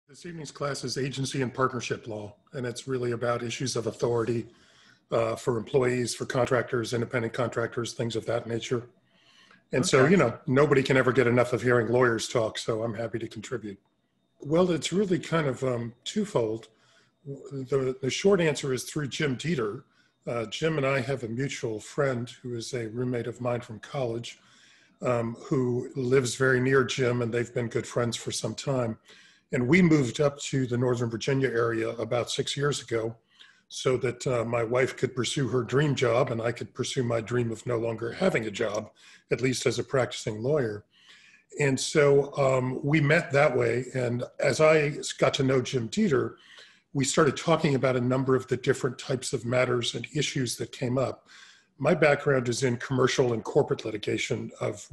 This evening's class is agency and partnership law, and it's really about issues of authority for employees, for contractors, independent contractors, things of that nature. And so, Okay. nobody can ever get enough of hearing lawyers talk, so I'm happy to contribute. Well, it's really kind of twofold. The short answer is through Jim Dieter. Jim and I have a mutual friend who is a roommate of mine from college, who lives very near Jim, and they've been good friends for some time. And we moved up to the Northern Virginia area about 6 years ago so that my wife could pursue her dream job and I could pursue my dream of no longer having a job, at least as a practicing lawyer. And so we met that way. And as I got to know Jim Dieter, we started talking about a number of the different types of matters and issues that came up. My background is in commercial and corporate litigation of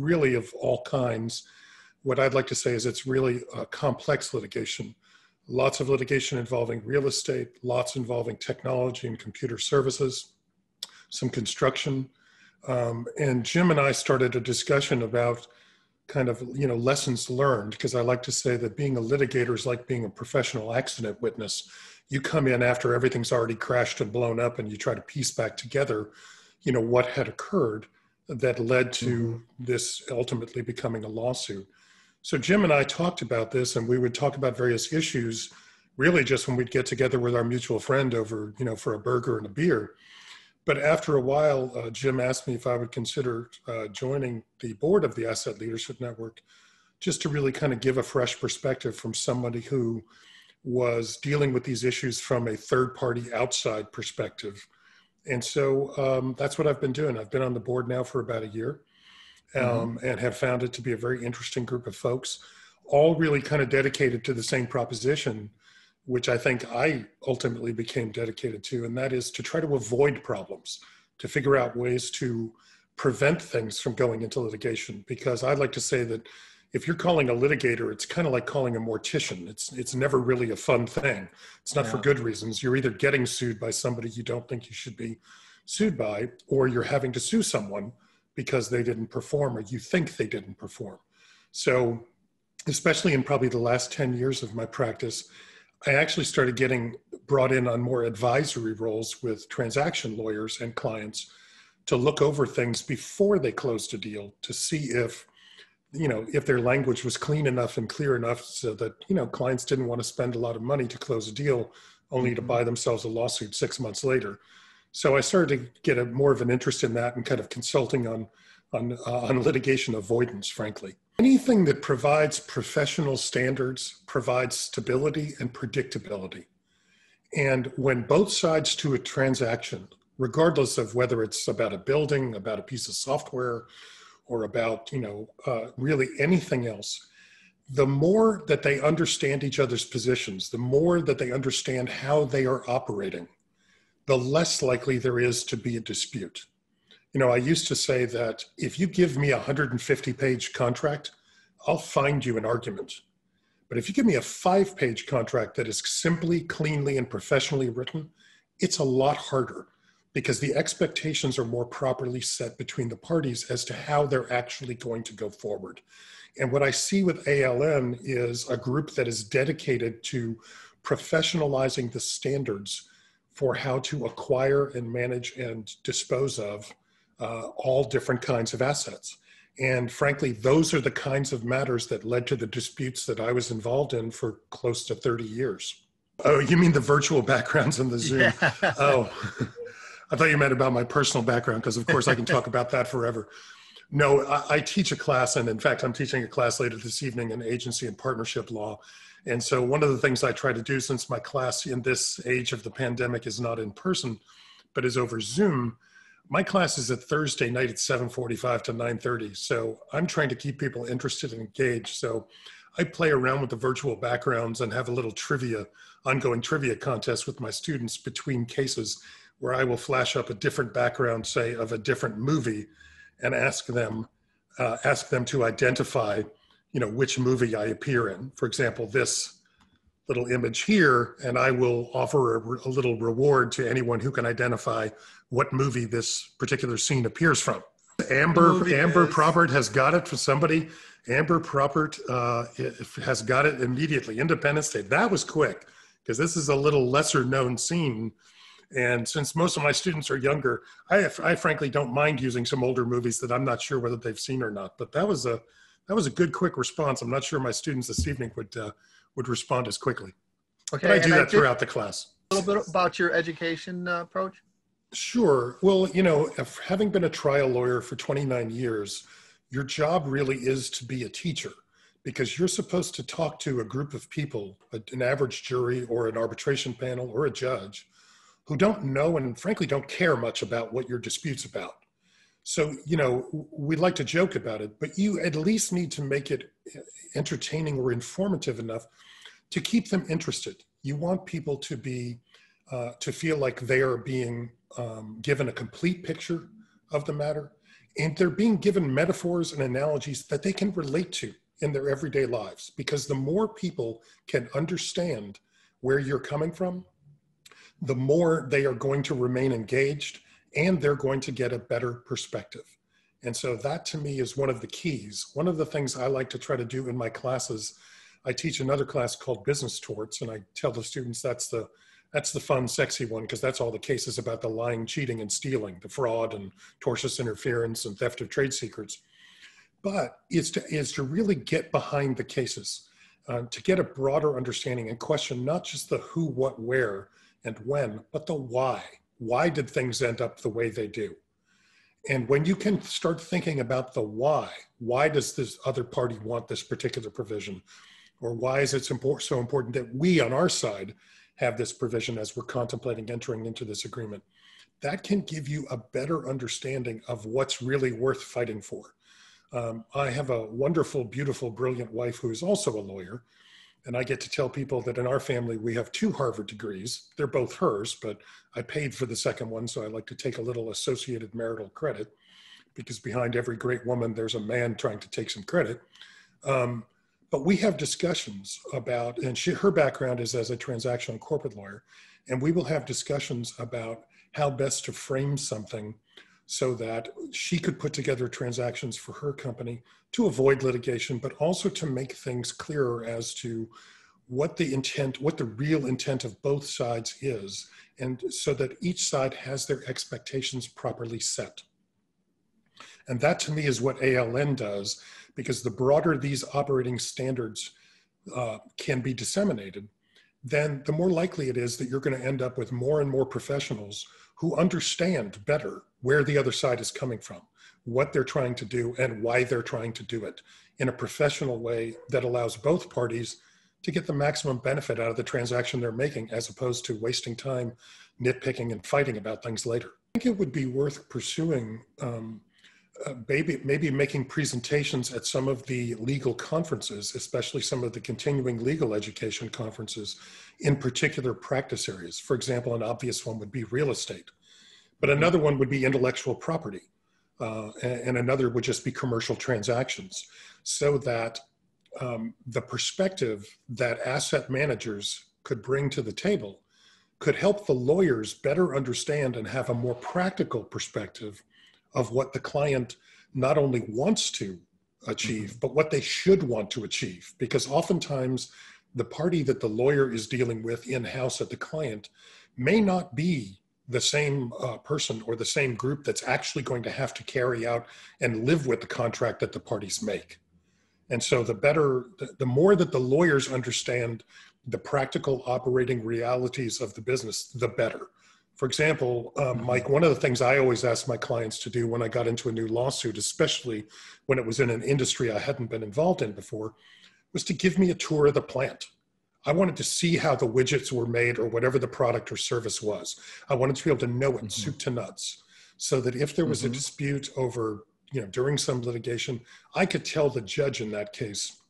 all kinds. What I'd like to say is it's really a complex litigation. Lots of litigation involving real estate, lots involving technology and computer services, some construction. And Jim and I started a discussion about kind of, lessons learned, because I like to say that being a litigator is like being a professional accident witness. You come in after everything's already crashed and blown up and you try to piece back together, what had occurred that led to this ultimately becoming a lawsuit. So Jim and I talked about this, and we would talk about various issues really just when we'd get together with our mutual friend over, for a burger and a beer. But after a while, Jim asked me if I would consider joining the board of the Asset Leadership Network, just to really kind of give a fresh perspective from somebody who was dealing with these issues from a third-party outside perspective. And so that's what I've been doing. I've been on the board now for about a year. And have found it to be a very interesting group of folks, all really kind of dedicated to the same proposition, which I think I ultimately became dedicated to, and that is to try to avoid problems, to figure out ways to prevent things from going into litigation. Because I'd like to say that if you're calling a litigator, it's kind of like calling a mortician. It's never really a fun thing. It's not for good reasons. You're either getting sued by somebody you don't think you should be sued by, or you're having to sue someone because they didn't perform or you think they didn't perform. So especially in probably the last 10 years of my practice, I actually started getting brought in on more advisory roles with transaction lawyers and clients to look over things before they closed a deal to see if, if their language was clean enough and clear enough so that, clients didn't want to spend a lot of money to close a deal only to buy themselves a lawsuit 6 months later. So I started to get more of an interest in that and kind of consulting on litigation avoidance, frankly. Anything that provides professional standards provides stability and predictability. And when both sides to a transaction, regardless of whether it's about a building, about a piece of software, or about, really anything else, the more that they understand each other's positions, the more that they understand how they are operating, the less likely there is to be a dispute. I used to say that if you give me a 150-page contract, I'll find you an argument. But if you give me a 5-page contract that is simply, cleanly, and professionally written, it's a lot harder because the expectations are more properly set between the parties as to how they're actually going to go forward. And what I see with ALN is a group that is dedicated to professionalizing the standards for how to acquire and manage and dispose of all different kinds of assets. And frankly, those are the kinds of matters that led to the disputes that I was involved in for close to 30 years. Oh, you mean the virtual backgrounds in the Zoom? Yeah. Oh, I thought you meant about my personal background, because of course I can talk about that forever. No, I teach a class, and in fact, I'm teaching a class later this evening in agency and partnership law. And so one of the things I try to do, since my class in this age of the pandemic is not in person, but is over Zoom, my class is at Thursday night at 7:45 to 9:30. So I'm trying to keep people interested and engaged. So I play around with the virtual backgrounds and have a little ongoing trivia contest with my students between cases where I will flash up a different background, say, of a different movie, and ask them to identify which movie I appear in. For example, this little image here, and I will offer a little reward to anyone who can identify what movie this particular scene appears from. Amber Probert has got it for somebody. Amber Propert has got it immediately. Independence Day. That was quick because this is a little lesser known scene. And since most of my students are younger, I frankly don't mind using some older movies that I'm not sure whether they've seen or not. But that was a good quick response. I'm not sure my students this evening would respond as quickly. Okay, but I do that throughout the class. A little bit about your education approach. Sure. Well, having been a trial lawyer for 29 years, your job really is to be a teacher because you're supposed to talk to a group of people, an average jury or an arbitration panel or a judge who don't know and frankly don't care much about what your dispute's about. So, we like to joke about it, but you at least need to make it entertaining or informative enough to keep them interested. You want people to be, to feel like they are being given a complete picture of the matter, and they're being given metaphors and analogies that they can relate to in their everyday lives. Because the more people can understand where you're coming from, the more they are going to remain engaged and they're going to get a better perspective. And so that to me is one of the keys. One of the things I like to try to do in my classes, I teach another class called Business Torts, and I tell the students that's the fun, sexy one, because that's all the cases about the lying, cheating, and stealing, the fraud and tortious interference and theft of trade secrets. But is to really get behind the cases, to get a broader understanding and question not just the who, what, where, and when, but the why. Why did things end up the way they do? And when you can start thinking about the why does this other party want this particular provision? Or why is it so important that we on our side have this provision as we're contemplating entering into this agreement? That can give you a better understanding of what's really worth fighting for. I have a wonderful, beautiful, brilliant wife who is also a lawyer. And I get to tell people that in our family, we have 2 Harvard degrees. They're both hers, but I paid for the second one. So I like to take a little associated marital credit because behind every great woman, there's a man trying to take some credit. But we have discussions about, and her background is as a transactional corporate lawyer, and we will have discussions about how best to frame something so that she could put together transactions for her company to avoid litigation, but also to make things clearer as to what the real intent of both sides is, and so that each side has their expectations properly set. And that to me is what ALN does, because the broader these operating standards can be disseminated, then the more likely it is that you're going to end up with more and more professionals who understand better where the other side is coming from, what they're trying to do, and why they're trying to do it in a professional way that allows both parties to get the maximum benefit out of the transaction they're making, as opposed to wasting time nitpicking and fighting about things later. I think it would be worth pursuing maybe making presentations at some of the legal conferences, especially some of the continuing legal education conferences in particular practice areas. For example, an obvious one would be real estate, but another one would be intellectual property, and another would just be commercial transactions, so that the perspective that asset managers could bring to the table could help the lawyers better understand and have a more practical perspective of what the client not only wants to achieve, but what they should want to achieve. Because oftentimes the party that the lawyer is dealing with in-house at the client may not be the same person or the same group that's actually going to have to carry out and live with the contract that the parties make. And so the more that the lawyers understand the practical operating realities of the business, the better. For example, Mike, one of the things I always ask my clients to do when I got into a new lawsuit, especially when it was in an industry I hadn't been involved in before, was to give me a tour of the plant. I wanted to see how the widgets were made or whatever the product or service was. I wanted to be able to know it soup to nuts, so that if there was a dispute over, during some litigation, I could tell the judge in that case,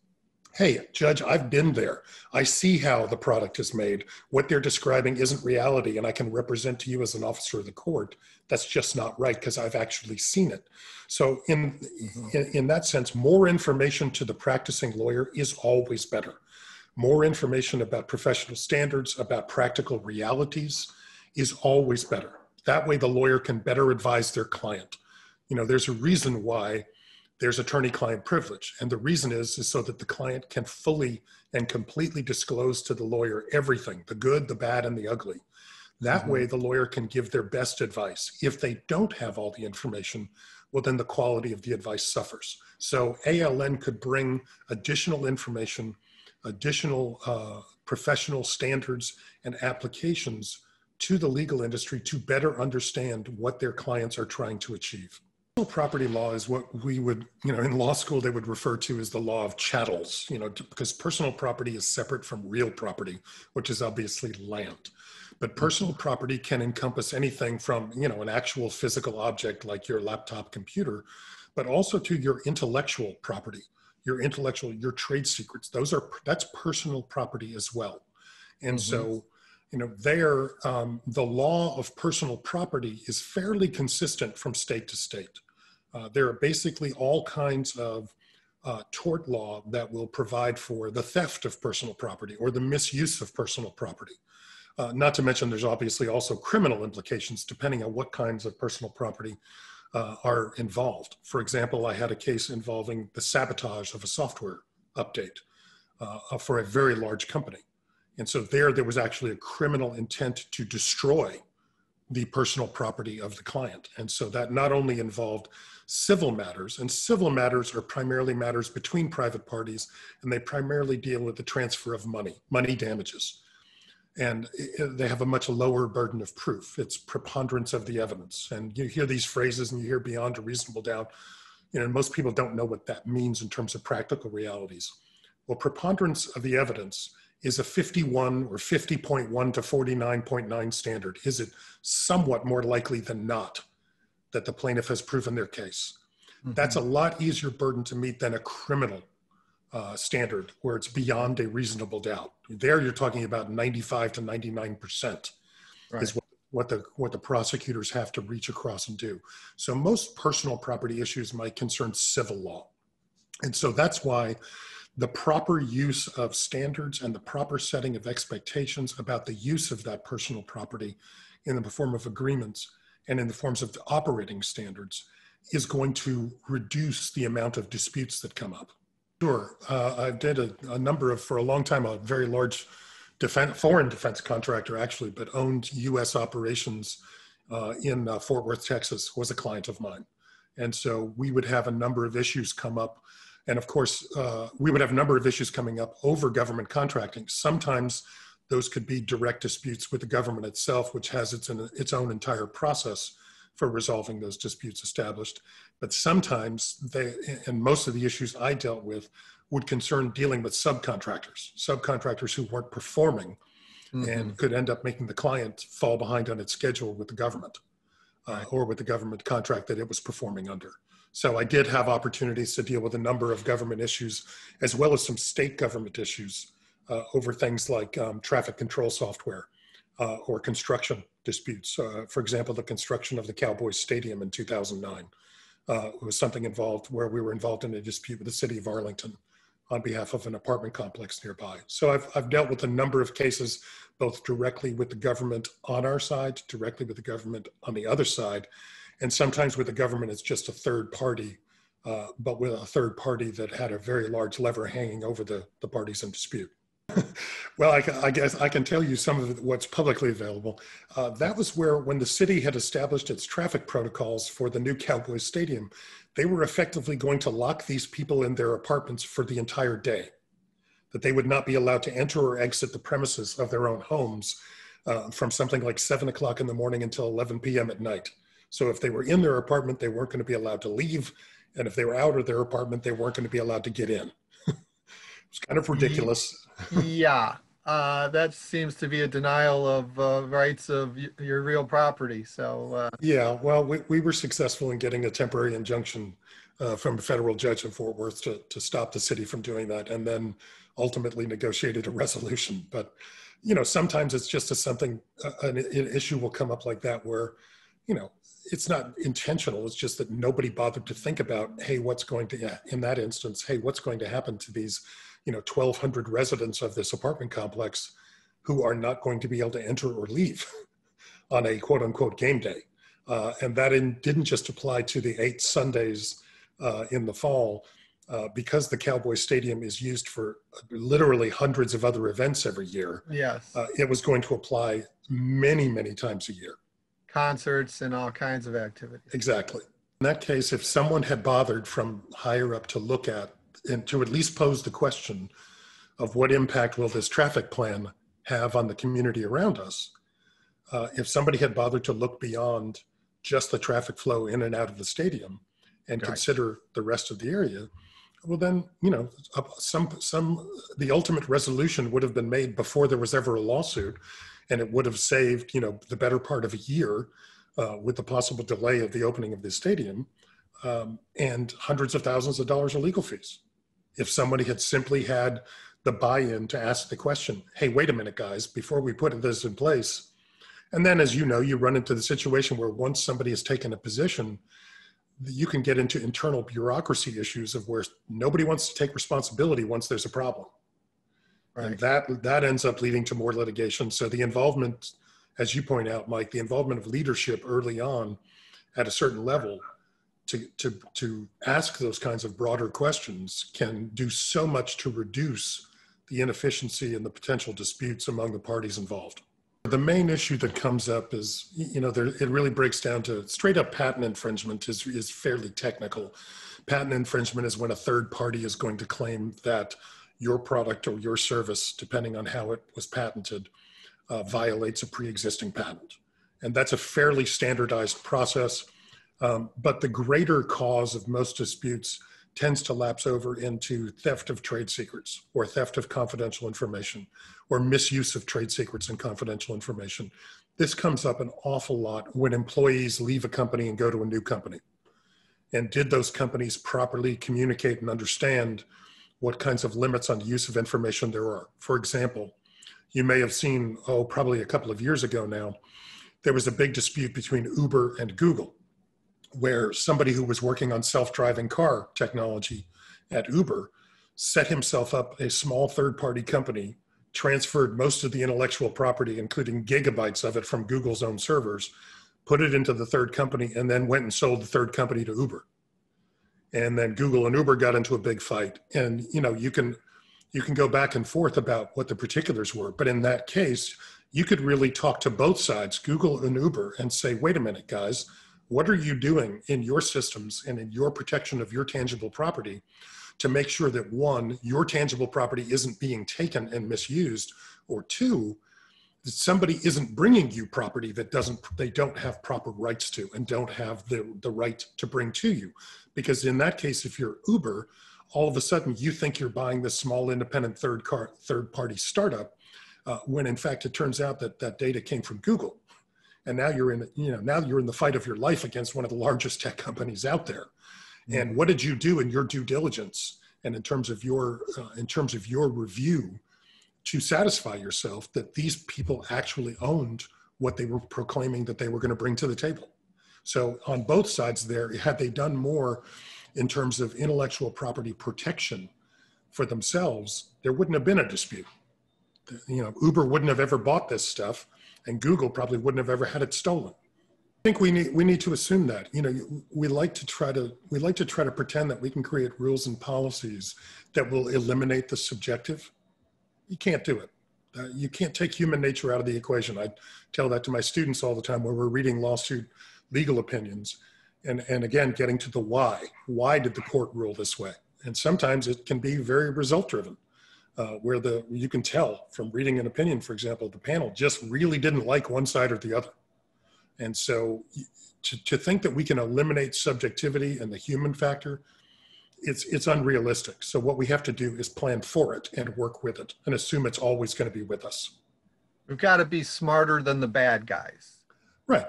hey, Judge, I've been there. I see how the product is made. What they're describing isn't reality, and I can represent to you as an officer of the court that's just not right because I've actually seen it. So in that sense, more information to the practicing lawyer is always better. More information about professional standards, about practical realities is always better. That way the lawyer can better advise their client. There's a reason why there's attorney-client privilege. And the reason is so that the client can fully and completely disclose to the lawyer everything, the good, the bad, and the ugly. That way, the lawyer can give their best advice. If they don't have all the information, well, then the quality of the advice suffers. So ALN could bring additional information, additional professional standards and applications to the legal industry to better understand what their clients are trying to achieve. Personal property law is what we would, in law school, they would refer to as the law of chattels, because personal property is separate from real property, which is obviously land. But personal property can encompass anything from, an actual physical object like your laptop computer, but also to your intellectual property, your trade secrets. That's personal property as well. And so, the law of personal property is fairly consistent from state to state. There are basically all kinds of tort law that will provide for the theft of personal property or the misuse of personal property. Not to mention there's obviously also criminal implications depending on what kinds of personal property are involved. For example, I had a case involving the sabotage of a software update for a very large company. And so there was actually a criminal intent to destroy the personal property of the client. And so that not only involved civil matters, and civil matters are primarily matters between private parties, and they primarily deal with the transfer of money damages. And they have a much lower burden of proof. It's preponderance of the evidence. And you hear these phrases and you hear beyond a reasonable doubt. Most people don't know what that means in terms of practical realities. Well, preponderance of the evidence is a 51 or 50.1 to 49.9 standard. Is it somewhat more likely than not that the plaintiff has proven their case? That's a lot easier burden to meet than a criminal standard where it's beyond a reasonable doubt. There you're talking about 95 to 99% is what the prosecutors have to reach across and do. So most personal property issues might concern civil law. And so that's why the proper use of standards and the proper setting of expectations about the use of that personal property in the form of agreements and in the forms of the operating standards is going to reduce the amount of disputes that come up. Sure. I did a number of, for a long time, a very large foreign defense contractor actually, but owned US operations in Fort Worth, Texas, was a client of mine. And so we would have a number of issues come up. And of course, we would have a number of issues coming up over government contracting. Sometimes those could be direct disputes with the government itself, which has its own entire process for resolving those disputes established. But sometimes and most of the issues I dealt with would concern dealing with subcontractors who weren't performing and could end up making the client fall behind on its schedule with the government or with the government contract that it was performing under. So I did have opportunities to deal with a number of government issues, as well as some state government issues over things like traffic control software or construction disputes. For example, the construction of the Cowboys Stadium in 2009 was something involved where we were involved in a dispute with the city of Arlington on behalf of an apartment complex nearby. So I've dealt with a number of cases, both directly with the government on our side, directly with the government on the other side, and sometimes with the government it's just a third party, but with a third party that had a very large lever hanging over the parties in dispute. Well, I guess I can tell you some of what's publicly available. That was where, when the city had established its traffic protocols for the new Cowboys Stadium, they were effectively going to lock these people in their apartments for the entire day, that they would not be allowed to enter or exit the premises of their own homes from something like 7 o'clock in the morning until 11 p.m. at night. So if they were in their apartment, they weren't going to be allowed to leave. And if they were out of their apartment, they weren't going to be allowed to get in. It's kind of ridiculous. Yeah, that seems to be a denial of rights of your real property. So yeah, well, we were successful in getting a temporary injunction from a federal judge in Fort Worth to stop the city from doing that, and then ultimately negotiated a resolution. But sometimes it's just an issue will come up like that where it's not intentional. It's just that nobody bothered to think about, hey, in that instance, hey, what's going to happen to these 1,200 residents of this apartment complex who are not going to be able to enter or leave on a quote unquote game day. And that didn't just apply to the 8 Sundays in the fall, because the Cowboy Stadium is used for literally hundreds of other events every year. Yes. It was going to apply many, many times a year. Concerts and all kinds of activities. Exactly. In that case, if someone had bothered from higher up to look at and to at least pose the question of what impact will this traffic plan have on the community around us, if somebody had bothered to look beyond just the traffic flow in and out of the stadium and Right. consider the rest of the area, well then, you know, the ultimate resolution would have been made before there was ever a lawsuit, and it would have saved, you know, the better part of a year with the possible delay of the opening of the stadium, and hundreds of thousands of dollars of legal fees. If somebody had simply had the buy-in to ask the question, hey, wait a minute, guys, before we put this in place. And then, as you know, you run into the situation where once somebody has taken a position, you can get into internal bureaucracy issues of where nobody wants to take responsibility once there's a problem. Right. And that ends up leading to more litigation. So the involvement, as you point out, Mike, the involvement of leadership early on at a certain level to ask those kinds of broader questions can do so much to reduce the inefficiency and the potential disputes among the parties involved. The main issue that comes up is, you know, it really breaks down to straight up patent infringement is fairly technical. Patent infringement is when a third party is going to claim that your product or your service, depending on how it was patented, violates a pre-existing patent. And that's a fairly standardized process. But the greater cause of most disputes tends to lapse over into theft of trade secrets or theft of confidential information or misuse of trade secrets and confidential information. This comes up an awful lot when employees leave a company and go to a new company. And did those companies properly communicate and understand what kinds of limits on the use of information there are? For example, you may have seen, probably a couple of years ago now, there was a big dispute between Uber and Google, where somebody who was working on self-driving car technology at Uber set himself up a small third-party company, transferred most of the intellectual property, including gigabytes of it from Google's own servers, put it into the third company, and then went and sold the third company to Uber. And then Google and Uber got into a big fight. And you know, you can go back and forth about what the particulars were, but in that case, you could really talk to both sides, Google and Uber, and say, wait a minute, guys, what are you doing in your systems and in your protection of your tangible property to make sure that one, your tangible property isn't being taken and misused, or two, that somebody isn't bringing you property that they don't have proper rights to and don't have the right to bring to you? Because in that case, if you're Uber, all of a sudden you think you're buying this small independent third-party startup, when in fact it turns out that that data came from Google. And now you're in the fight of your life against one of the largest tech companies out there. Mm-hmm. And what did you do in your due diligence and in terms of your review to satisfy yourself that these people actually owned what they were proclaiming that they were going to bring to the table? So on both sides there, had they done more in terms of intellectual property protection for themselves, there wouldn't have been a dispute. You know, Uber wouldn't have ever bought this stuff, and Google probably wouldn't have ever had it stolen. I think we need to assume that. You know, we like to try to pretend that we can create rules and policies that will eliminate the subjective. You can't do it. You can't take human nature out of the equation. I tell that to my students all the time when we're reading lawsuit legal opinions, and again getting to the why. Why did the court rule this way? And sometimes it can be very result driven. Where you can tell from reading an opinion, for example, the panel just really didn't like one side or the other. And so to think that we can eliminate subjectivity and the human factor, it's unrealistic. So what we have to do is plan for it and work with it and assume it's always going to be with us. We've got to be smarter than the bad guys. Right.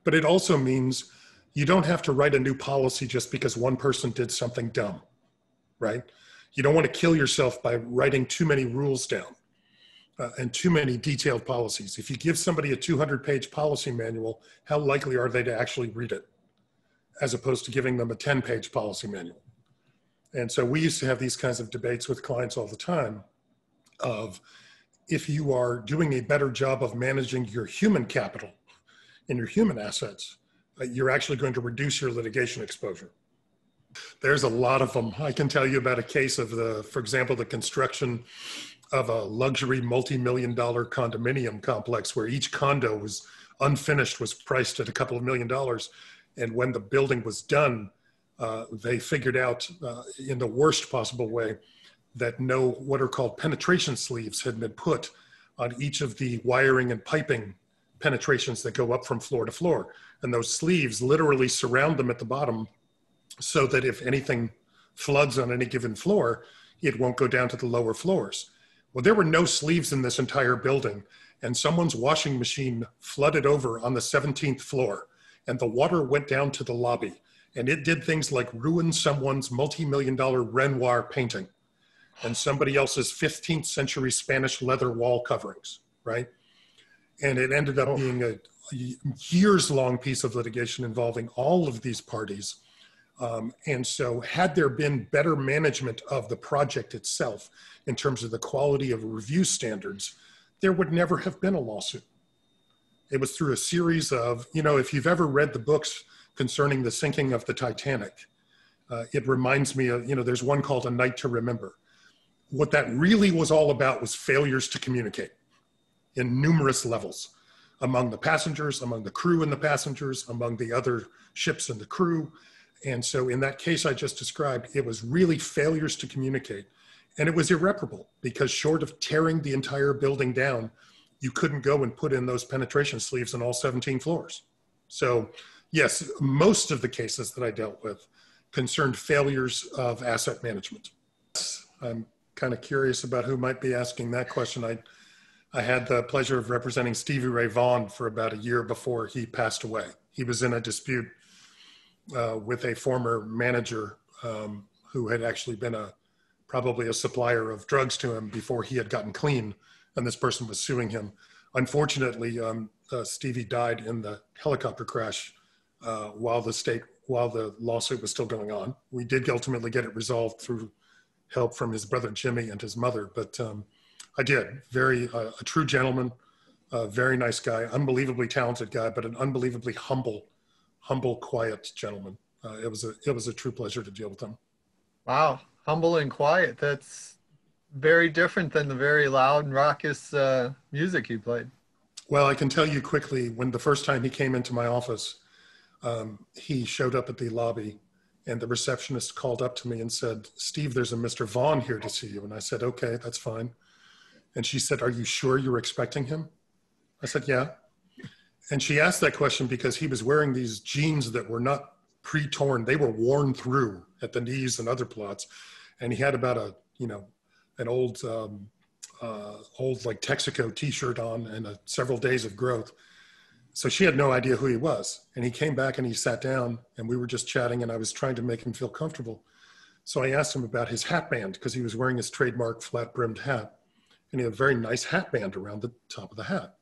But it also means you don't have to write a new policy just because one person did something dumb, right? You don't want to kill yourself by writing too many rules down and too many detailed policies. If you give somebody a 200-page policy manual, how likely are they to actually read it, as opposed to giving them a 10-page policy manual? And so we used to have these kinds of debates with clients all the time of, if you are doing a better job of managing your human capital and your human assets, you're actually going to reduce your litigation exposure. There's a lot of them. I can tell you about a case of for example, the construction of a luxury multi-million-dollar condominium complex where each condo was unfinished, was priced at a couple of $1 million. And when the building was done, they figured out in the worst possible way that no, what are called penetration sleeves had been put on each of the wiring and piping penetrations that go up from floor to floor. And those sleeves literally surround them at the bottom so that if anything floods on any given floor, it won't go down to the lower floors. Well, there were no sleeves in this entire building, and someone's washing machine flooded over on the 17th floor, and the water went down to the lobby, and it did things like ruin someone's multi-million-dollar Renoir painting and somebody else's 15th century Spanish leather wall coverings, right? And it ended up being a years-long piece of litigation involving all of these parties. And so had there been better management of the project itself in terms of the quality of review standards, there would never have been a lawsuit. It was through a series of, if you've ever read the books concerning the sinking of the Titanic, it reminds me of, there's one called A Night to Remember. What that really was all about was failures to communicate in numerous levels among the passengers, among the crew and the passengers, among the other ships and the crew. And so in that case I just described, it was really failures to communicate. And it was irreparable because short of tearing the entire building down, you couldn't go and put in those penetration sleeves on all 17 floors. So yes, most of the cases that I dealt with concerned failures of asset management. I'm kind of curious about who might be asking that question. I had the pleasure of representing Stevie Ray Vaughan for about a year before he passed away. He was in a dispute with a former manager who had actually been probably a supplier of drugs to him before he had gotten clean, and this person was suing him. Unfortunately, Stevie died in the helicopter crash while the lawsuit was still going on. We did ultimately get it resolved through help from his brother Jimmy and his mother, but I did. A true gentleman, a very nice guy, unbelievably talented guy, but an unbelievably humble, quiet gentleman. It was a true pleasure to deal with him. Wow, humble and quiet. That's very different than the very loud and raucous music he played. Well, I can tell you quickly, when the first time he came into my office, he showed up at the lobby and the receptionist called up to me and said, "Steve, there's a Mr. Vaughan here to see you." And I said, "Okay, that's fine." And she said, "Are you sure you're expecting him?" I said, "Yeah." And she asked that question because he was wearing these jeans that were not pre-torn. They were worn through at the knees and other plots. And he had about an old like Texaco t-shirt on and several days of growth. So she had no idea who he was. And he came back and he sat down and we were just chatting and I was trying to make him feel comfortable. So I asked him about his hat band because he was wearing his trademark flat brimmed hat. And he had a very nice hat band around the top of the hat.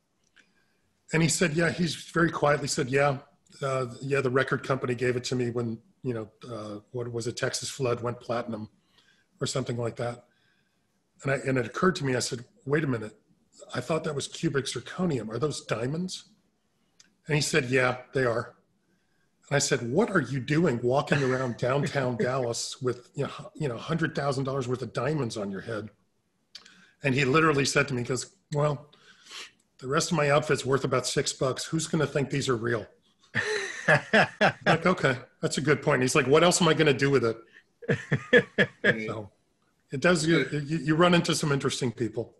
And he said, yeah, he's very quietly said, yeah, the record company gave it to me when, what was it, Texas Flood went platinum or something like that. And it occurred to me, I said, wait a minute, I thought that was cubic zirconium. Are those diamonds? And he said, yeah, they are. And I said, what are you doing walking around downtown Dallas with, $100,000 worth of diamonds on your head? And he literally said to me, he goes, well, the rest of my outfit's worth about $6. Who's going to think these are real? Like, okay, that's a good point. And he's like, what else am I going to do with it? So it does, you run into some interesting people.